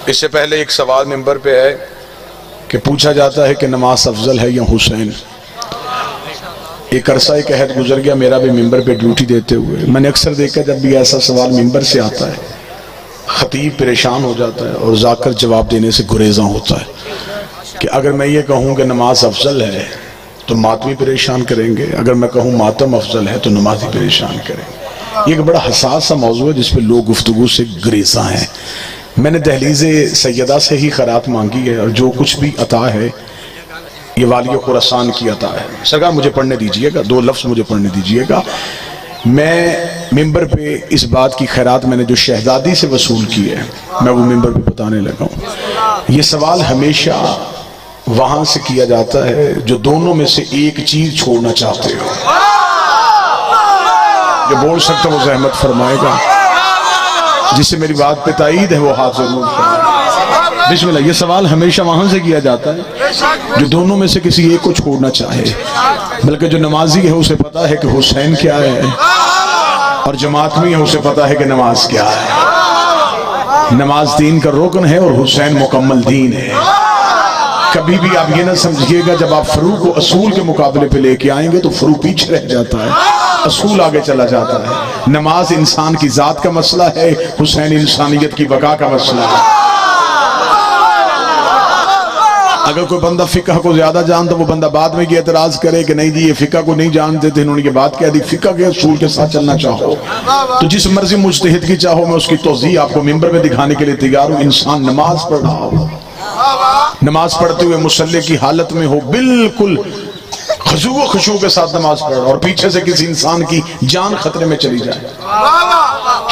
اس سے پہلے ایک سوال ممبر پہ ہے کہ پوچھا جاتا ہے کہ نماز افضل ہے یا حسین. ایک عرصہ ایک عہد گزر گیا میرا بھی ممبر پہ ڈیوٹی دیتے ہوئے. میں نے اکثر دیکھا جب بھی ایسا سوال ممبر سے آتا ہے خطیب پریشان ہو جاتا ہے اور ذاکر جواب دینے سے گریزاں ہوتا ہے کہ اگر میں یہ کہوں کہ نماز افضل ہے تو ماتمی پریشان کریں گے، اگر میں کہوں ماتم افضل ہے تو نمازی پریشان کریں گے. یہ ایک بڑا حساس سا موضوع ہے جس پہ لوگ گفتگو سے گریزاں ہیں. میں نے دہلیز سیدہ سے ہی خیرات مانگی ہے اور جو کچھ بھی عطا ہے یہ والی خراسان کی عطا ہے. سرکار مجھے پڑھنے دیجئے گا، 2 لفظ مجھے پڑھنے دیجئے گا. میں ممبر پہ اس بات کی خیرات میں نے جو شہزادی سے وصول کی ہے میں وہ ممبر پہ بتانے لگا ہوں. یہ سوال ہمیشہ وہاں سے کیا جاتا ہے جو دونوں میں سے ایک چیز چھوڑنا چاہتے ہو. جو بول سکتا وہ زحمت فرمائے گا، جس سے میری بات پہ تائید ہے وہ ہاتھ ضرور فرمائے. بسم اللہ. یہ سوال ہمیشہ وہاں سے کیا جاتا ہے جو دونوں میں سے کسی ایک کو چھوڑنا چاہے، بلکہ جو نمازی ہے اسے پتا ہے کہ حسین کیا ہے اور جماعت میں ہے اسے پتا ہے کہ نماز کیا ہے. نماز دین کا رکن ہے اور حسین مکمل دین ہے. کبھی بھی آپ یہ نہ سمجھیے گا جب آپ فروق کو اصول کے مقابلے پہ لے کے آئیں گے تو فروق پیچھے رہ جاتا ہے، اصول آگے چلا جاتا ہے. نماز انسان کی ذات کا مسئلہ ہے، حسین انسانیت کی بقا کا مسئلہ ہے. اگر کوئی بندہ فقہ کو زیادہ جانتا وہ بندہ بعد میں یہ اعتراض کرے کہ نہیں جی یہ فقہ کو نہیں جانتے تھے، انہوں نے یہ بات کہہ دی. فقہ کے اصول کے ساتھ چلنا چاہو تو جس مرضی مجتہد کی چاہو میں اس کی توضیح آپ کو ممبر میں دکھانے کے لیے تیار ہوں. انسان نماز پڑھ رہا ہو، نماز پڑھتے ہوئے مصلی کی حالت میں ہو، بالکل خضوع و خشوع کے ساتھ نماز پڑھ رہا اور پیچھے سے کسی انسان کی جان خطرے میں چلی جائے،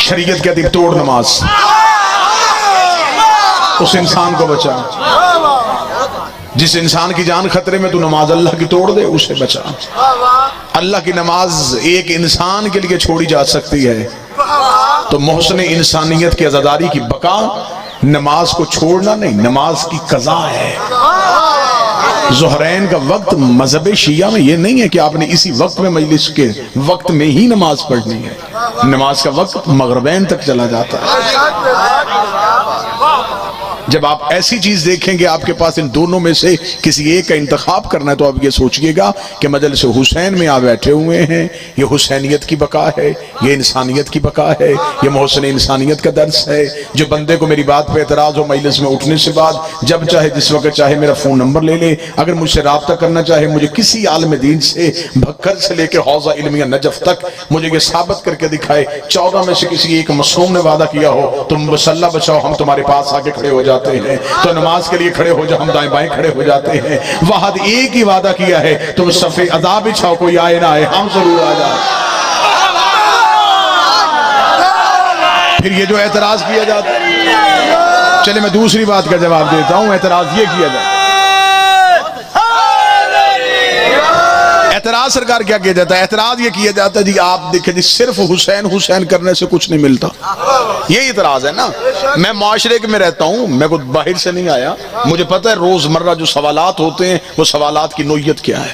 شریعت کہتی ہے توڑ نماز، اس انسان کو بچا. جس انسان کی جان خطرے میں تو نماز اللہ کی توڑ دے اسے بچا. اللہ کی نماز ایک انسان کے لیے چھوڑی جا سکتی ہے تو محسن انسانیت کی عزاداری کی بقا نماز کو چھوڑنا نہیں، نماز کی قضا ہے. ظہرین کا وقت مذہب شیعہ میں یہ نہیں ہے کہ آپ نے اسی وقت میں مجلس کے وقت میں ہی نماز پڑھنی ہے. نماز کا وقت مغربین تک چلا جاتا ہے. جب آپ ایسی چیز دیکھیں گے آپ کے پاس ان دونوں میں سے کسی ایک کا انتخاب کرنا ہے تو آپ یہ سوچئے گا کہ مجلس حسین میں آپ بیٹھے ہوئے ہیں، یہ حسینیت کی بقا ہے، یہ انسانیت کی بقا ہے، یہ محسن انسانیت کا درس ہے. جو بندے کو میری بات پہ اعتراض ہو مجلس میں اٹھنے سے بعد جب چاہے جس وقت چاہے میرا فون نمبر لے لے. اگر مجھ سے رابطہ کرنا چاہے مجھے کسی عالم دین سے بھکر سے لے کے حوضہ علمیہ نجف تک مجھے یہ ثابت کر کے دکھائے 14 میں سے کسی ایک معصوم نے وعدہ کیا ہو تم مسلح بچاؤ ہم تمہارے پاس آ کے کھڑے ہو جاتے ہیں، تو نماز کے لیے کھڑے ہو جا ہم دائیں بائیں کھڑے ہو جاتے ہیں. وحد ایک ہی وعدہ کیا ہے تم صف ادا بچھاؤ کوئی آئے نہ آئے ہم ضرور آ جائیں. پھر یہ جو اعتراض کیا جاتا ہے، چلے میں دوسری بات کا جواب دیتا ہوں. اعتراض یہ کیا جاتا ہے، اعتراض سرکار کیا کیا جاتا ہے؟ اعتراض یہ کیا جاتا ہے جی آپ دیکھیں جی صرف حسین حسین کرنے سے کچھ نہیں ملتا. یہی اعتراض ہے نا. میں معاشرے میں رہتا ہوں، میں کوئی باہر سے نہیں آیا، مجھے پتہ ہے روزمرہ جو سوالات ہوتے ہیں وہ سوالات کی نوعیت کیا ہے.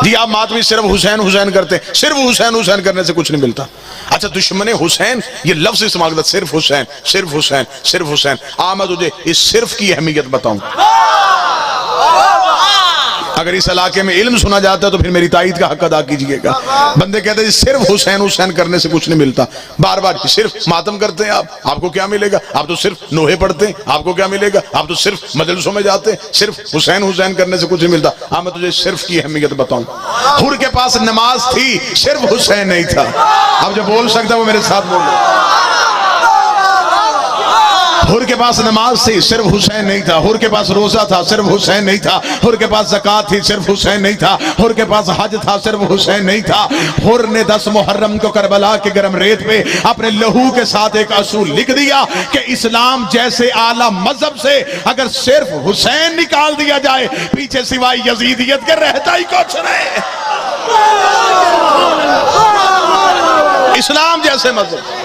جی آپ ماتمی صرف حسین حسین کرتے ہیں، صرف حسین حسین کرنے سے کچھ نہیں ملتا. اچھا دشمن حسین یہ لفظ استعمال کرتا صرف حسین صرف حسین صرف حسین. میں تجھے اس صرف کی اہمیت بتاؤں. اگر اس علاقے میں علم سنا جاتا ہے تو پھر میری تائید کا حق ادا کیجئے گا. بندے کہتے ہیں صرف حسین حسین کرنے سے کچھ نہیں ملتا، بار بار صرف ماتم کرتے ہیں آپ کو کیا ملے گا؟ آپ تو صرف نوحے پڑھتے ہیں آپ کو کیا ملے گا؟ آپ تو صرف مجلسوں میں جاتے ہیں، صرف حسین حسین کرنے سے کچھ نہیں ملتا. میں تجھے صرف کی اہمیت بتاؤں. حر کے پاس نماز تھی صرف حسین نہیں تھا. اب جو بول سکتا وہ میرے ساتھ بول رہا. حر کے پاس نماز تھی صرف حسین نہیں تھا. حر کے پاس روزہ تھا صرف حسین نہیں تھا. حر کے پاس زکوٰۃ تھی صرف حسین نہیں تھا. حر کے پاس حج تھا صرف حسین نہیں تھا. حر نے 10 محرم کو کربلا کے گرم ریت پہ اپنے لہو کے ساتھ ایک اصول لکھ دیا کہ اسلام جیسے اعلیٰ مذہب سے اگر صرف حسین نکال دیا جائے پیچھے سوائے یزیدیت کے رہتا ہی کچھ نہیں. اسلام جیسے مذہب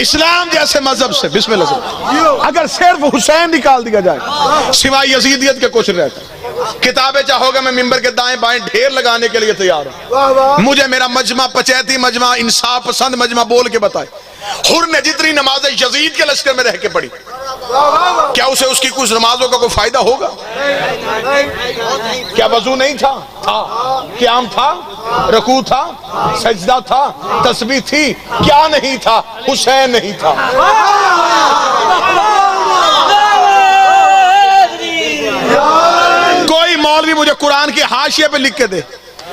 اسلام جیسے مذہب سے بسم اللہ سے اگر صرف حسین نکال دیا جائے سوائے یزیدیت کے کچھ رہتا. کتابیں چاہو گے میں ممبر کے دائیں بائیں ڈھیر لگانے کے لیے تیار ہوں. مجھے میرا مجمع پچیتی مجمع انصاف پسند مجمع بول کے بتائے حر نے جتنی نمازیں یزید کے لشکر میں رہ کے پڑھی, کیا اسے اس کی کچھ نمازوں کا کوئی فائدہ ہوگا؟ کیا وضو نہیں تھا؟ تھا. قیام تھا, رکوع تھا, سجدہ تھا, تسبیح تھی. کیا نہیں تھا؟ حسین نہیں تھا. کوئی مولوی مجھے قرآن کے حاشیے پہ لکھ کے دے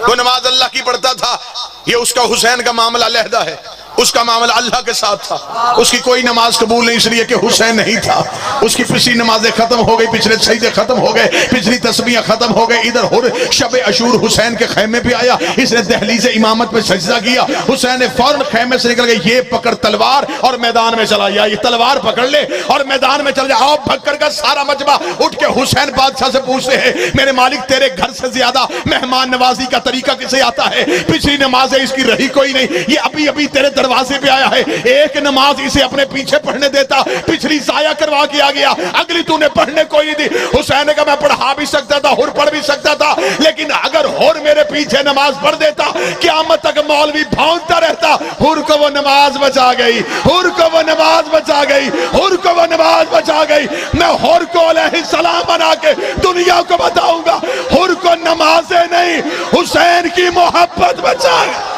وہ نماز اللہ کی پڑھتا تھا, یہ اس کا حسین کا معاملہ علیحدہ ہے, اس کا معاملہ اللہ کے ساتھ تھا. اس کی کوئی نماز قبول نہیں اس لیے کہ حسین نہیں تھا. اس کی پچھلی نمازیں ختم ہو گئی, پچھلے سجدے ختم ہو گئے, پچھلی تسبیحیں ختم ہو گئے. ادھر ہر شب عاشور حسین کے خیمے پہ آیا, اس نے دہلیز امامت پہ سجدہ کیا. حسین نے فوراً خیمے سے نکل گئے, یہ پکڑ تلوار اور میدان میں چلا گیا. یہ تلوار پکڑ لے اور میدان میں چل جا. آؤ بھگ کر سارا مجمع اٹھ کے حسین بادشاہ سے پوچھتے ہیں میرے مالک تیرے گھر سے زیادہ مہمان نوازی کا طریقہ کسے آتا ہے؟ پچھلی نمازیں اس کی رہی کوئی نہیں, یہ ابھی ابھی تیرے دروازے پہ آیا ہے, ایک نماز اسے اپنے پیچھے پڑھنے دیتا, پچھلی ضائع کروا کے آ گیا, اگلی تو نے پڑھنے کوئی نہیں دی. حسین نے کہا میں پڑھا بھی سکتا تھا, حر پڑھ بھی سکتا تھا, لیکن اگر حر میرے پیچھے نماز پڑھ دیتا قیامت تک مولوی بھونکتا رہتا. حر کو وہ نماز بچا گئی, حر کو وہ نماز بچا گئی, حر کو وہ نماز بچا گئی. میں حر کو علیہ السلام بنا کے دنیا کو بتاؤں گا حر کو نمازیں نہیں حسین کی محبت بچا گئی.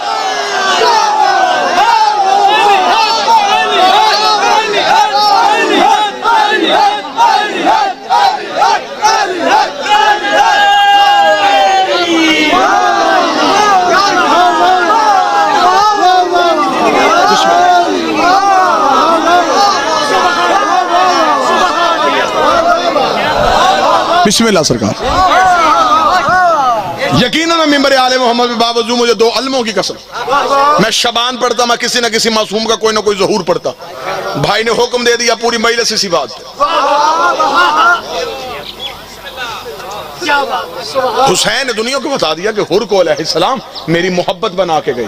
بسم اللہ سرکار. یقیناً میں ممبر آل محمد باوجود مجھے دو علموں کی قسم, میں شبان پڑھتا, میں کسی نہ کسی معصوم کا کوئی نہ کوئی ظہور پڑھتا. بھائی نے حکم دے دیا پوری مجلس اسی بات پہ. حسین نے دنیا کو بتا دیا کہ حر کو علیہ السلام میری محبت بنا کے گئی.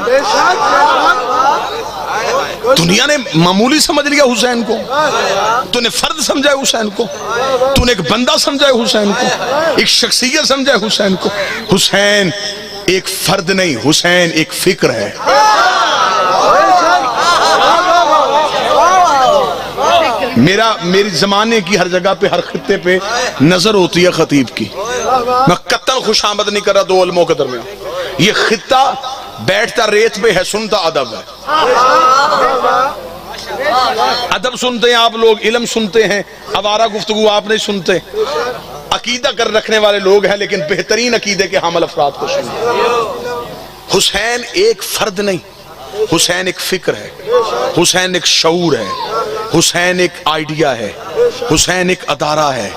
دنیا نے معمولی سمجھ لیا حسین کو, تو نے فرد سمجھا حسین کو, تو نے ایک بندہ سمجھا حسین کو, ایک شخصیت سمجھا حسین کو. حسین ایک فرد نہیں, حسین ایک فکر ہے. میری زمانے کی ہر جگہ پہ ہر خطے پہ نظر ہوتی ہے خطیب کی. میں قطعاً خوش آمد نہیں کر رہا دو علموں کے درمیان. یہ خطہ بیٹھتا ریت پہ ہے, سنتا ادب ہے. ادب سنتے ہیں آپ لوگ, علم سنتے ہیں, آوارہ گفتگو آپ نہیں سنتے. عقیدہ کر رکھنے والے لوگ ہیں لیکن بہترین عقیدے کے حامل افراد کو سنتے. حسین ایک فرد نہیں, حسین ایک فکر ہے, حسین ایک شعور ہے, حسین ایک آئیڈیا ہے, حسین ایک ادارہ ہے,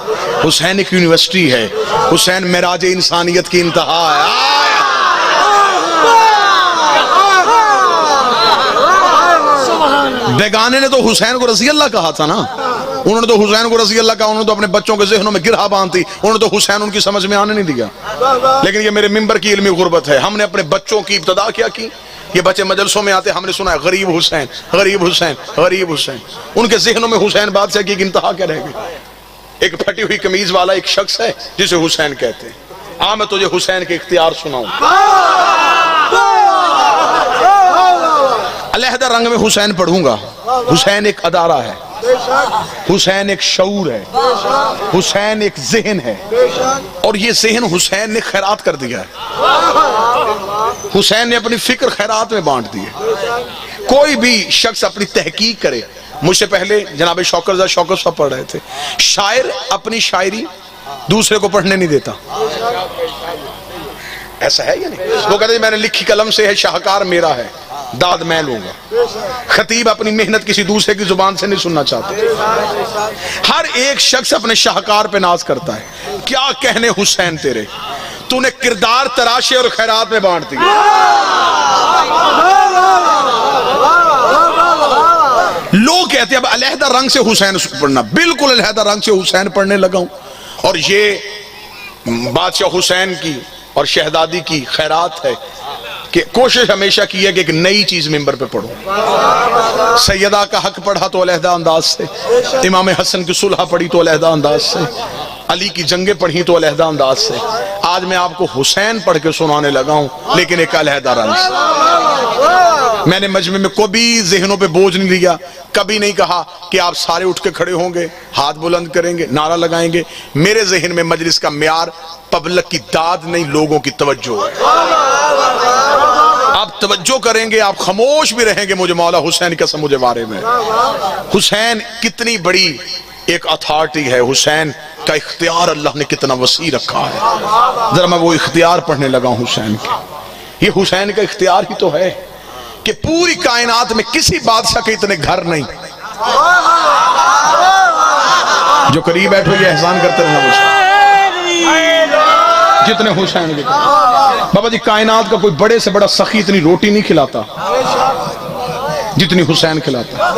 حسین ایک یونیورسٹی ہے, حسین معراج انسانیت کی انتہا ہے. بیگانے نے تو حسین کو رضی اللہ کہا تھا نا, انہوں نے تو حسین کو رضی اللہ کہا, انہوں نے تو اپنے بچوں کے ذہنوں میں گرہ باندھی, انہوں نے تو حسین ان کی سمجھ میں آنے نہیں دیا. لیکن یہ میرے ممبر کی علمی غربت ہے, ہم نے اپنے بچوں کی ابتدا کیا کی. یہ بچے مجلسوں میں آتے, ہم نے سنا ہے غریب حسین, غریب حسین, غریب حسین. ان کے ذہنوں میں حسین بادشاہ کی ایک انتہا کیا رہ گئی؟ ایک پھٹی ہوئی قمیض والا ایک شخص ہے جسے حسین کہتے ہیں. میں تجھے حسین کے اختیار سناؤں. علیحدہ رنگ میں حسین پڑھوں گا. حسین ایک ادارہ ہے, حسین ایک شعور ہے, حسین ایک ذہن ہے, اور یہ ذہن حسین نے خیرات کر دیا ہے. حسین نے اپنی فکر خیرات میں بانٹ دی ہے. کوئی بھی شخص اپنی تحقیق کرے, مجھ سے پہلے جناب شوکت رضا شوکت صاحب پڑھ رہے تھے, شاعر اپنی شاعری دوسرے کو پڑھنے نہیں دیتا. ایسا ہے یا نہیں؟ وہ کہتے ہیں میں نے لکھی قلم سے ہے, شاہکار میرا ہے, داد میں لوں گا. خطیب اپنی محنت کسی دوسرے کی زبان سے نہیں سننا چاہتا. ہر ایک شخص اپنے شاہکار پہ ناز کرتا ہے. کیا کہنے حسین تیرے, تو نے کردار تراشے اور خیرات میں بانٹ دی. لوگ کہتے ہیں اب علیحدہ رنگ سے حسین پڑھنا, بالکل علیحدہ رنگ سے حسین پڑھنے لگا ہوں, اور یہ بادشاہ حسین کی اور شہزادی کی خیرات ہے کہ کوشش ہمیشہ کی ہے کہ ایک نئی چیز ممبر پہ پڑھوں. سیدہ کا حق پڑھا تو علیحدہ انداز سے, امام حسن کی صلح پڑھی تو علیحدہ انداز سے, علی کی جنگیں پڑھی تو علیحدہ انداز سے، آج میں آپ کو حسین پڑھ کے سنانے لگا ہوں لیکن ایک علیحدہ رنگ سے۔ میں نے مجمع میں کبھی ذہنوں پہ بوجھ نہیں لیا، کبھی نہیں کہا کہ آپ سارے اٹھ کے کھڑے ہوں گے، ہاتھ بلند کریں گے، نعرہ لگائیں گے۔ میرے ذہن میں مجلس کا معیار پبلک کی داد نہیں، لوگوں کی توجہ ہے۔ آپ توجہ کریں گے، آپ خاموش بھی رہیں گے، مجھے مولا حسین قسم مجھے بارے میں۔ حسین کتنی بڑی ایک اتھارٹی ہے، حسین کا اختیار اللہ نے کتنا وسیع رکھا ہے۔ ذرا میں وہ اختیار پڑھنے لگا ہوں حسین کے۔ یہ حسین کا اختیار ہی تو ہے کہ پوری کائنات میں کسی بادشاہ کے اتنے گھر نہیں۔ جو قریب بیٹھو یہ احسان کرتے رہنا مجھے جتنے حسین کے۔ بابا جی کائنات کا کوئی بڑے سے بڑا سخی اتنی روٹی نہیں کھلاتا جتنی حسین کھلاتا۔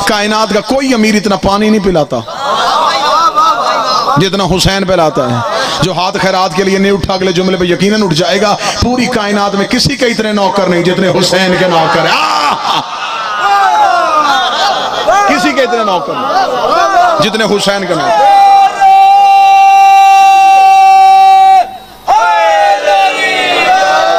کائنات کا کوئی امیر اتنا پانی نہیں پلاتا جتنا حسین پلاتا ہے۔ جو ہاتھ خیرات کے لیے نہیں اٹھا، اگلے جملے پہ یقیناً اٹھ جائے گا، پوری کائنات میں کسی کے اتنے نوکر نہیں جتنے حسین کے نوکر ہیں۔ کسی کے اتنے نوکر نہیں جتنے حسین کے نوکر۔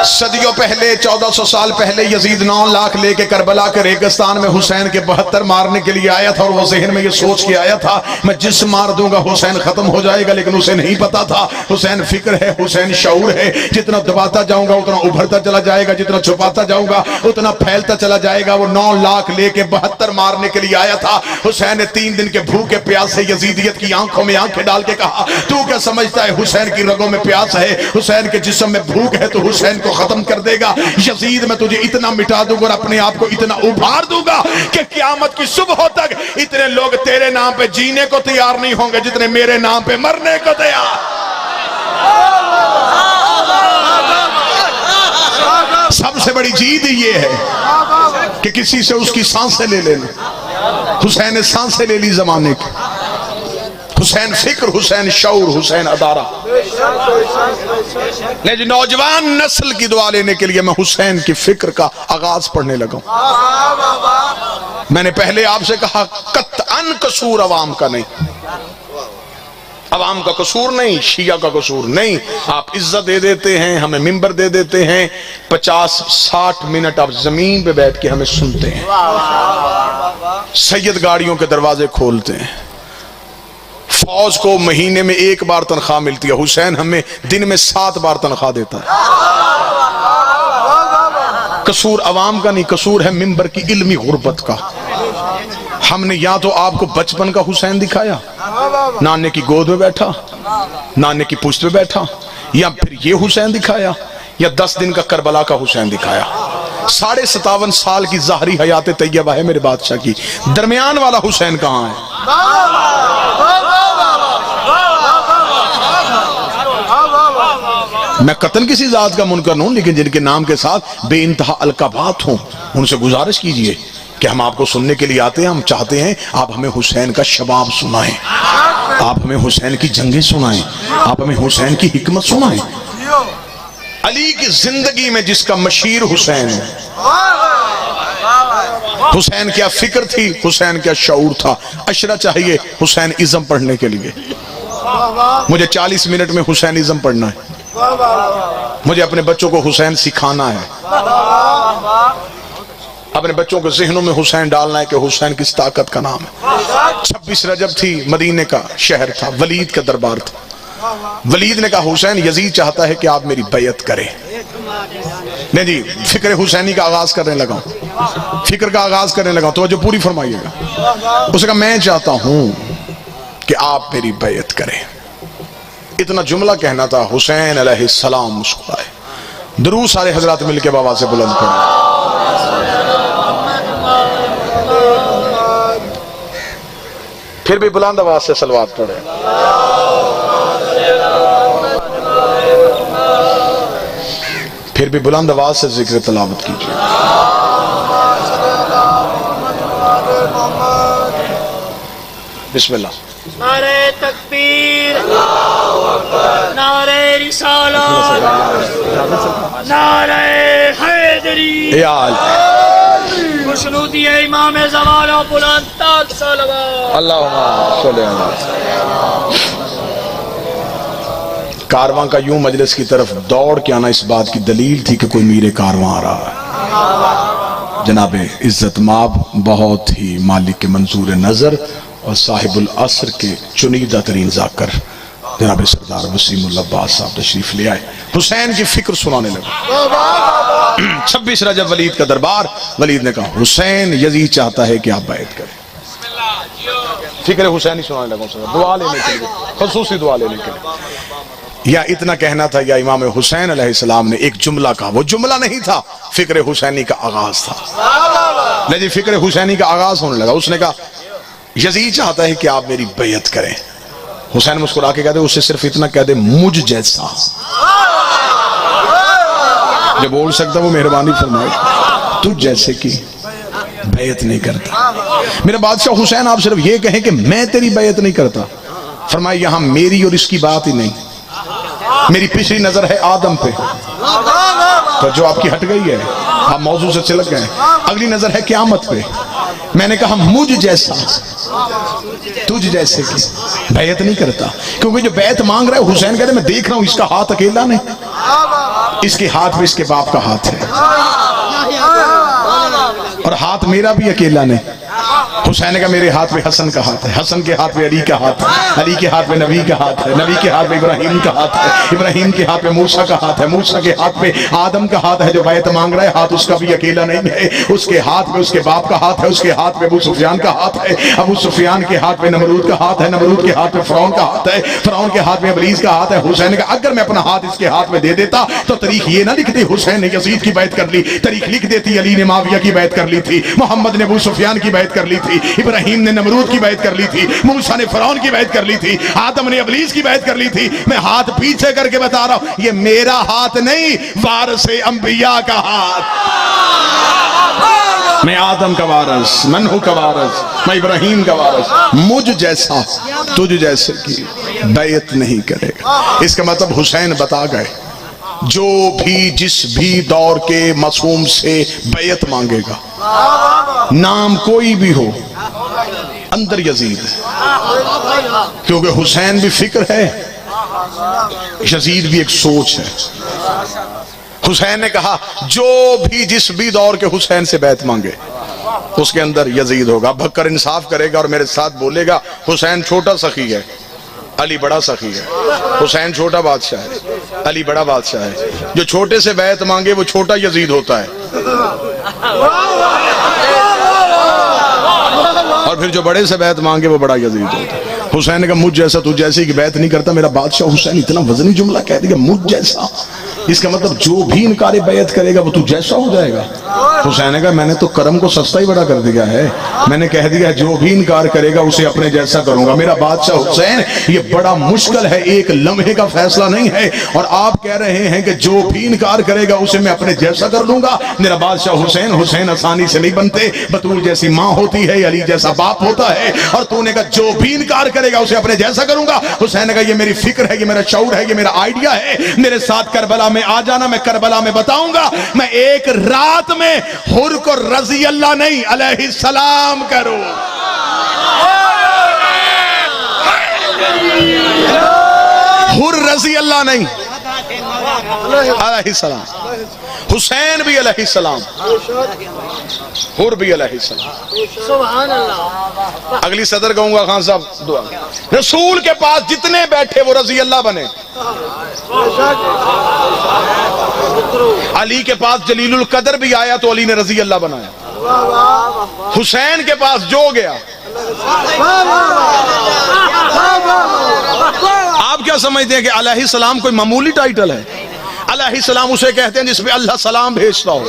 صدیوں پہلے 1400 سال پہلے یزید 9 لاکھ لے کے کربلا کے ریگستان میں حسین کے 72 مارنے کے لیے آیا تھا، اور وہ ذہن میں یہ سوچ کے آیا تھا میں جس مار دوں گا حسین ختم ہو جائے گا، لیکن اسے نہیں پتا تھا حسین فکر ہے، حسین شعور ہے، جتنا دباتا جاؤں گا اتنا ابھرتا چلا جائے گا، جتنا چھپاتا جاؤں گا اتنا پھیلتا چلا جائے گا۔ وہ 9 لاکھ لے کے 72 مارنے کے لیے آیا تھا۔ حسین نے 3 دن کے بھوکے پیاس سے یزیدیت کی آنکھوں میں آنکھیں ڈال کے کہا تو کیا سمجھتا ہے حسین کی رگوں میں پیاس ہے، حسین کے جسم میں بھوک ہے تو حسین کو ختم کر دے گا؟ یزید میں تجھے اتنا مٹا دوں گا اور اپنے آپ کو اتنا ابھار دوں گا کہ قیامت کی صبح تک اتنے لوگ تیرے نام پہ جینے کو تیار نہیں ہوں گے جتنے میرے نام پہ مرنے کو تیار۔ سب سے بڑی جیت یہ ہے کہ کسی سے اس کی سانسیں لے لینا۔ حسین نے سانسیں لے لی زمانے کی۔ حسین فکر، حسین شعور، حسین ادارہ۔ لیکن نوجوان نسل کی دعا لینے کے لیے میں حسین کی فکر کا آغاز پڑھنے لگا ہوں۔ میں نے پہلے آپ سے کہا قطعاً قصور عوام کا نہیں، عوام کا قصور نہیں، شیعہ کا قصور نہیں۔ آپ عزت دے دیتے ہیں، ہمیں ممبر دے دیتے ہیں، 50-60 منٹ آپ زمین پہ بیٹھ کے ہمیں سنتے ہیں، سید گاڑیوں کے دروازے کھولتے ہیں، فوج کو مہینے میں 1 بار تنخواہ ملتی ہے، حسین ہمیں دن میں 7 بار تنخواہ دیتا ہے۔ قصور عوام کا نہیں، قصور ہے ممبر کی علمی غربت کا۔ ہم نے یا تو آپ کو بچپن کا حسین دکھایا، نانے کی گود میں بیٹھا، نانے کی پشت پہ بیٹھا، یا پھر یہ حسین دکھایا، یا 10 دن کا کربلا کا حسین دکھایا۔ 57.5 سال کی ظاہری حیات طیبہ ہے میرے بادشاہ کی، درمیان والا حسین کہاں ہے؟ میں قطن کسی ذات کا منکر ہوں، لیکن جن کے نام کے ساتھ بے انتہا القابات ہوں ان سے گزارش کیجئے کہ ہم آپ کو سننے کے لیے آتے ہیں، ہم چاہتے ہیں آپ ہمیں حسین کا شباب سنائیں، آپ ہمیں حسین کی جنگیں سنائیں، آپ ہمیں حسین کی حکمت سنائیں۔ علی کی زندگی میں جس کا مشیر حسین ہے، حسین کیا فکر تھی، حسین کیا شعور تھا۔ اشرا چاہیے حسین ازم پڑھنے کے لیے، مجھے 40 منٹ میں حسین ازم پڑھنا ہے، مجھے اپنے بچوں کو حسین سکھانا ہے، اپنے بچوں کے ذہنوں میں حسین ڈالنا ہے کہ حسین کس طاقت کا نام ہے۔ 26 رجب تھی، مدینے کا شہر تھا، ولید کا دربار تھا۔ ولید نے کہا حسین یزید چاہتا ہے کہ آپ میری بیعت کریں۔ نہیں جی، فکر حسینی کا آغاز کرنے لگا ہوں، فکر کا آغاز کرنے لگا ہوں، توجہ پوری فرمائیے گا۔ اس نے کہا میں چاہتا ہوں کہ آپ میری بیعت کریں۔ اتنا جملہ کہنا تھا، حسین علیہ السلام مسکرائے۔ درود سارے حضرات مل کے بابا سے بلند پڑھیں۔ پھر بھی بلند آواز سے صلوات پڑھیں۔ پھر بھی بلند آواز سے ذکر تلاوت کیجئے۔ بسم اللہ۔ نعرہ تکبیر، نعرہ رسالت، نعرہ حیدری، یا خوشنودی امام زمان و بلند تر صلوات۔ اللہم صلی اللہ علیہ وسلم۔ کارواں کا یوں مجلس کی طرف دوڑ کے آنا اس بات کی دلیل تھی کہ کوئی میر کارواں آ رہا ہے۔ جناب عزت مآب بہت ہی مالک کے منظور نظر اور صاحب العصر کے چنیدہ ترین ذاکر جناب سردار وسیم اللہ عباس صاحب تشریف لے آئے، حسین کی فکر سنانے لگے۔ 26 رجب ولید کا دربار، ولید نے کہا حسین یزید چاہتا ہے کہ آپ بیعت کریں۔ فکر حسین ہی سنانے لگا، دعا لینے کے لیے، خصوصی دعا لینے کے لیے۔ یا اتنا کہنا تھا یا امام حسین علیہ السلام نے ایک جملہ کہا، وہ جملہ نہیں تھا، فکر حسینی کا آغاز تھا۔ لیکن فکر حسینی کا آغاز ہونے لگا، اس نے کہا یزید چاہتا ہے کہ آپ میری بیعت کریں۔ حسین مسکرا کے کہتے اسے صرف اتنا کہہ دے مجھ جیسا، جو بول سکتا وہ مہربانی فرمائے، تجھ جیسے کی بیعت نہیں کرتا۔ میرا بادشاہ حسین آپ صرف یہ کہیں کہ میں تیری بیعت نہیں کرتا، فرمائے یہاں میری اور اس کی بات ہی نہیں، میری پچھلی نظر ہے آدم پہ، تو جو آپ کی ہٹ گئی ہے، آپ موضوع سے چلک گئے، اگلی نظر ہے قیامت پہ۔ میں نے کہا مجھ جیسا، تجھ جیسے کی بیعت نہیں کرتا، کیونکہ جو بیعت مانگ رہا ہے حسین کہتے میں دیکھ رہا ہوں اس کا ہاتھ اکیلا نہیں، اس کے ہاتھ پہ اس کے باپ کا ہاتھ ہے، اور ہاتھ میرا بھی اکیلا نہیں۔ حسین نے کہا میرے ہاتھ پہ حسن کا ہاتھ ہے، حسن کے ہاتھ پہ علی کا ہاتھ ہے، علی کے ہاتھ پہ نبی کا ہاتھ ہے، نبی کے ہاتھ پہ ابراہیم کا ہاتھ ہے، ابراہیم کے ہاتھ پہ موسیٰ کا ہاتھ ہے، موسیٰ کے ہاتھ پہ آدم کا ہاتھ ہے۔ جو بیعت مانگ رہا ہے ہاتھ اس کا بھی اکیلا نہیں ہے، اس کے ہاتھ پہ اس کے باپ کا ہاتھ ہے، اس کے ہاتھ پہ ابو سفیان کا ہاتھ ہے، ابو سفیان کے ہاتھ پہ نمرود کا ہاتھ ہے، نمرود کے ہاتھ پہ فرعون کا ہاتھ ہے، فرعون کے ہاتھ پہ ابلیس کا ہاتھ ہے۔ حسین نے کہا اگر میں اپنا ہاتھ اس کے ہاتھ میں دے دیتا تو تاریخ یہ نہ لکھتی حسین نے یزید کی بیعت کر لی، تاریخ لکھ دیتی علی نے معاویہ کی بیعت کر لی تھی، محمد نے ابو سفیان کی بیعت کر لی تھی، ابراہیم نے نمرود کی بیعت کر لی تھی، موسیٰ نے فرعون کی بیعت کر لی تھی، آدم نے ابلیس کی بیعت کر لی تھی۔ میں ہاتھ پیچھے کر کے بتا رہا ہوں یہ میرا ہاتھ نہیں، وارث انبیاء کا ہاتھ۔ میں آدم کا وارث، میں نوح کا وارث، میں ابراہیم کا وارث، مجھ جیسا تجھ جیسے کی بیعت نہیں کرے گا۔ اس کا مطلب حسین بتا گئے جو بھی جس بھی دور کے معصوم سے بیعت مانگے گا، نام کوئی بھی ہو، اندر یزید ہے، کیونکہ حسین بھی فکر ہے، یزید بھی ایک سوچ ہے۔ حسین نے کہا جو بھی جس بھی دور کے حسین سے بیعت مانگے اس کے اندر یزید ہوگا۔ بھکر انصاف کرے گا اور میرے ساتھ بولے گا حسین چھوٹا سخی ہے، علی بڑا سخی ہے، حسین چھوٹا بادشاہ ہے، علی بڑا بادشاہ ہے۔ جو چھوٹے سے بیعت مانگے وہ چھوٹا یزید ہوتا ہے، اور پھر جو بڑے سے بیعت مانگے وہ بڑا یزید ہوتا ہے۔ حسین نے کہا مجھ جیسا تو جیسے کی بیعت نہیں کرتا۔ میرا بادشاہ حسین اتنا وزنی جملہ کہہ دیا مجھ جیسا، اس کا مطلب جو بھی انکار بیعت کرے گا وہ تو جیسا ہو جائے گا۔ حسین نے کہا میں نے تو کرم کو سستا ہی بڑا کر دیا ہے، میں نے کہہ دیا جو بھی انکار کرے گا اسے اپنے جیسا کروں گا۔ میرا بادشاہ حسین یہ بڑا مشکل ہے، ایک لمحے کا فیصلہ نہیں ہے، اور آپ کہہ رہے ہیں کہ جو بھی انکار کرے گا اسے میں اپنے جیسا کر لوں گا۔ میرا بادشاہ حسین، حسین آسانی سے نہیں بنتے، بطول جیسی ماں ہوتی ہے، علی جیسا باپ ہوتا ہے، اور تو نے کہا جو بھی انکار کرے گا اسے اپنے جیسا کروں گا۔ حسین نے کہا یہ میری فکر ہے، یہ میرا شعور ہے، یہ میرا آئیڈیا ہے، میرے ساتھ کربلا میں آ جانا، میں کربلا میں بتاؤں گا، میں ایک رات میں حر کو رضی اللہ نہیں علیہ السلام کروں، حر رضی اللہ نہیں علیہ السلام، حسین بھی علیہ السلام، حر بھی علیہ السلام۔ سبحان اللہ۔ اگلی صدر کہوں گا خان صاحب دعا، رسول کے پاس جتنے بیٹھے وہ رضی اللہ بنے، علی کے پاس جلیل القدر بھی آیا تو علی نے رضی اللہ بنایا، حسین کے پاس جو گیا۔ آپ کیا سمجھتے ہیں کہ علیہ السلام کوئی معمولی ٹائٹل ہے؟ علیہ السلام اسے کہتے ہیں جس پہ اللہ سلام بھیجتا ہو۔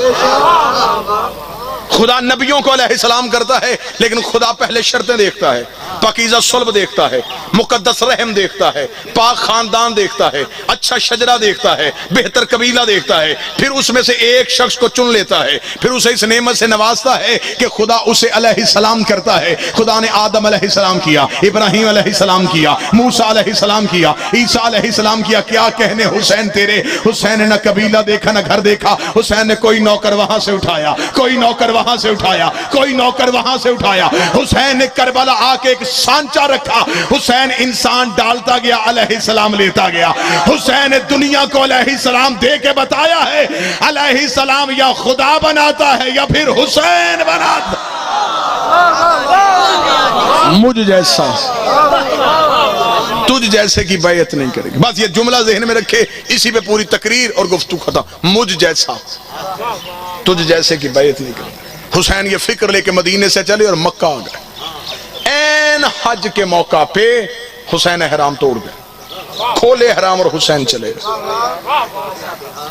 خدا نبیوں کو علیہ السلام کرتا ہے، لیکن خدا پہلے شرطیں دیکھتا ہے، پاکیزہ صلب دیکھتا ہے، مقدس رحم دیکھتا ہے، پاک خاندان دیکھتا ہے، اچھا شجرہ دیکھتا ہے، بہتر قبیلہ دیکھتا ہے، پھر اس میں سے ایک شخص کو چن لیتا ہے، پھر اسے اس نعمت سے نوازتا ہے کہ خدا اسے علیہ السلام کرتا ہے۔ خدا نے آدم علیہ السلام کیا، ابراہیم علیہ السلام کیا، موسیٰ علیہ السلام کیا، عیسیٰ علیہ السلام کیا۔ کیا کہنے حسین تیرے، حسین نے نہ قبیلہ دیکھا نہ گھر دیکھا، حسین نے کوئی نوکر وہاں سے اٹھایا، کوئی نوکر وہاں سے اٹھایا، کوئی نوکر وہاں سے اٹھایا، حسین نے کربلا آ کے ایک سانچہ رکھا، حسین انسان ڈالتا گیا، علیہ السلام لیتا گیا۔ حسین نے دنیا کو علیہ السلام دے کے بتایا ہے علیہ السلام یا خدا بناتا ہے یا پھر حسین بناتا ہے۔ مجھ جیسا تجھ جیسے کی بیعت نہیں کرے گی۔ بس یہ جملہ ذہن میں رکھے، اسی پہ پوری تقریر اور گفتگو ختم۔ مجھ جیسا تجھ جیسے کی بیعت نہیں کرے گی۔ حسین یہ فکر لے کے مدینے سے چلے اور مکہ آ گئے۔ این حج کے موقع پہ حسین احرام توڑ گئے، کھولے احرام اور حسین چلے گئے۔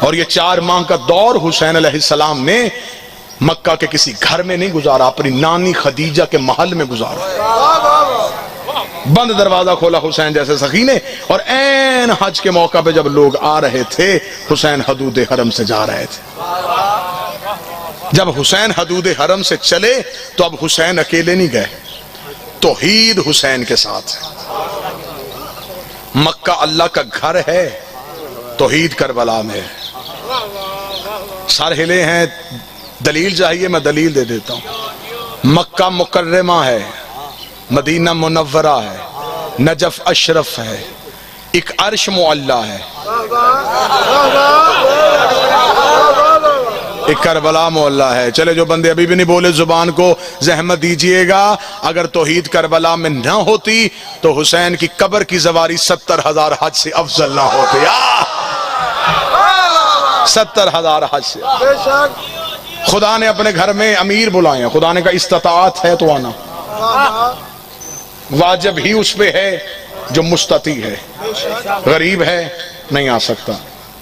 اور یہ 4 ماہ کا دور حسین علیہ السلام نے مکہ کے کسی گھر میں نہیں گزارا، اپنی نانی خدیجہ کے محل میں گزارا۔ بند دروازہ کھولا حسین جیسے سخی نے، اور این حج کے موقع پہ جب لوگ آ رہے تھے حسین حدود حرم سے جا رہے تھے۔ جب حسین حدود حرم سے چلے تو اب حسین اکیلے نہیں گئے، توحید حسین کے ساتھ ہے۔ مکہ اللہ کا گھر ہے، توحید کربلا میں ہے۔ سر ہلے ہیں، دلیل چاہیے میں دلیل دے دیتا ہوں۔ مکہ مکرمہ ہے، مدینہ منورہ ہے، نجف اشرف ہے، ایک عرش معلی ہے، ایک کربلا معلی ہے۔ چلے جو بندے ابھی بھی نہیں بولے زبان کو زحمت دیجئے گا، اگر توحید کربلا میں نہ ہوتی تو حسین کی قبر کی زواری 70,000 حج سے افضل نہ ہوتی۔ 70,000 حج سے۔ خدا نے اپنے گھر میں امیر بلائے ہیں، خدا نے کہا استطاعت ہے تو آنا، واجب ہی اس پہ ہے جو مستطیع ہے، غریب ہے نہیں آ سکتا،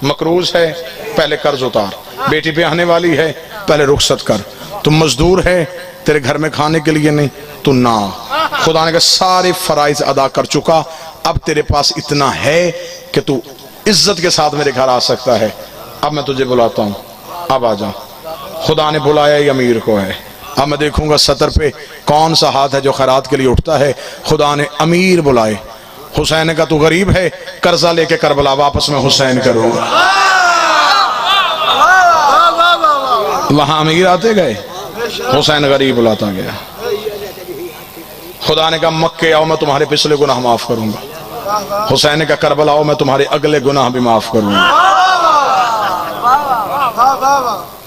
مقروض ہے پہلے قرض اتار، بیٹی پہ آنے والی ہے پہلے رخصت کر، تم مزدور ہے تیرے گھر میں کھانے کے لیے نہیں تو نہ۔ خدا نے کہا سارے فرائض ادا کر چکا، اب تیرے پاس اتنا ہے کہ تو عزت کے ساتھ میرے گھر آ سکتا ہے، اب میں تجھے بلاتا ہوں، اب آ جا۔ خدا نے بلایا یہ امیر کو ہے، اب میں دیکھوں گا سطر پہ کون سا ہاتھ ہے جو خیرات کے لیے اٹھتا ہے۔ خدا نے امیر بلائے، حسین نے کہا تو غریب ہے، قرضہ لے کے کربلا واپس میں حسین کروں گا۔ وہاں امیر آتے گئے، حسین غریب بلاتا گیا۔ خدا نے کہا مکے آؤ میں تمہارے پچھلے گناہ معاف کروں گا، حسین نے کہا کربلا آؤ میں تمہارے اگلے گناہ بھی معاف کروں گا۔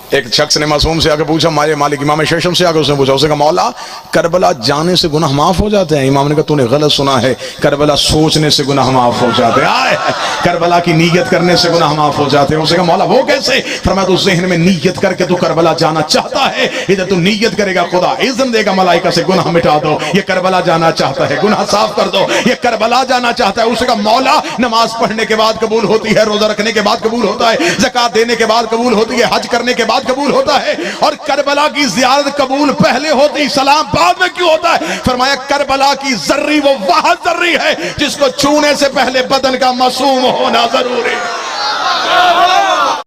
ایک شخص نے معصوم سے آگے پوچھا، مالک امام شیشم سے آگے اس نے پوچھا، اس نے کہا مولا کربلا جانے سے گناہ معاف ہو جاتے ہیں؟ امام نے کہا تو نے غلط سنا ہے، کربلا سوچنے سے گناہ معاف ہو جاتے ہیں، کربلا کی نیت کرنے سے گناہ معاف ہو جاتے ہیں۔ اس نے کہا مولا وہ کیسے؟ فرمایا تو ذہن میں نیت کر کے تو کربلا جانا چاہتا ہے، ادھر تو نیت کرے گا خدا اذن دے گا ملائکہ سے گناہ مٹا دو، یہ کربلا جانا چاہتا ہے گناہ صاف کر دو، یہ کربلا جانا چاہتا ہے۔ اس نے کہا مولا نماز پڑھنے کے بعد قبول ہوتی ہے، روزہ رکھنے کے بعد قبول ہوتا ہے، زکوٰۃ دینے کے بعد قبول ہوتی ہے، حج کرنے کے بعد قبول ہوتا ہے، اور کربلا کی زیارت قبول پہلے ہوتی سلام بعد میں کیوں ہوتا ہے؟ فرمایا کربلا کی ذری وہ واحد ذری ہے جس کو چھونے سے پہلے بدن کا معصوم ہونا ضروری ہے۔